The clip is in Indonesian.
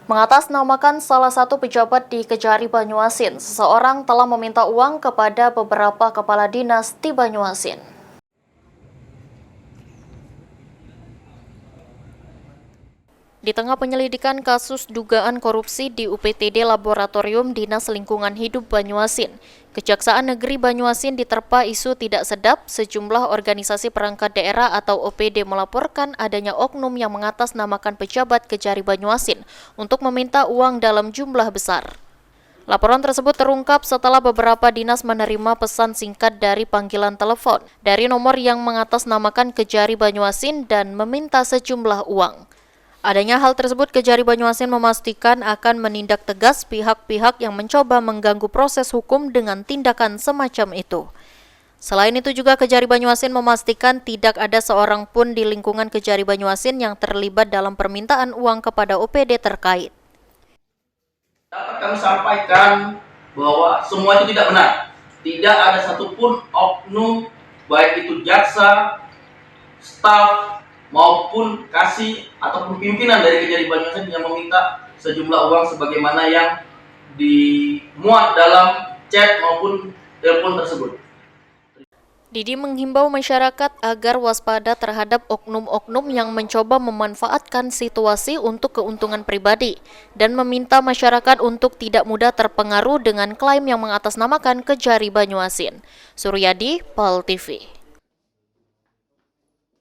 mengatasnamakan salah satu pejabat di Kejari Banyuasin. Seseorang telah meminta uang kepada beberapa kepala dinas di Banyuasin. Di tengah penyelidikan kasus dugaan korupsi di UPTD Laboratorium Dinas Lingkungan Hidup Banyuasin, Kejaksaan Negeri Banyuasin diterpa isu tidak sedap. Sejumlah organisasi perangkat daerah atau OPD melaporkan adanya oknum yang mengatasnamakan pejabat Kejari Banyuasin untuk meminta uang dalam jumlah besar. Laporan tersebut terungkap setelah beberapa dinas menerima pesan singkat dari panggilan telepon dari nomor yang mengatasnamakan Kejari Banyuasin dan meminta sejumlah uang. Adanya hal tersebut, Kejari Banyuasin memastikan akan menindak tegas pihak-pihak yang mencoba mengganggu proses hukum dengan tindakan semacam itu. Selain itu juga Kejari Banyuasin memastikan tidak ada seorang pun di lingkungan Kejari Banyuasin yang terlibat dalam permintaan uang kepada OPD terkait. Dapat kami sampaikan bahwa semua itu tidak benar. Tidak ada satupun oknum, baik itu jaksa, staf, maupun kasih ataupun pimpinan dari Kejari Banyuasin yang meminta sejumlah uang sebagaimana yang dimuat dalam chat maupun telepon tersebut. Didi menghimbau masyarakat agar waspada terhadap oknum-oknum yang mencoba memanfaatkan situasi untuk keuntungan pribadi dan meminta masyarakat untuk tidak mudah terpengaruh dengan klaim yang mengatasnamakan Kejari Banyuasin. Suryadi, PAL TV.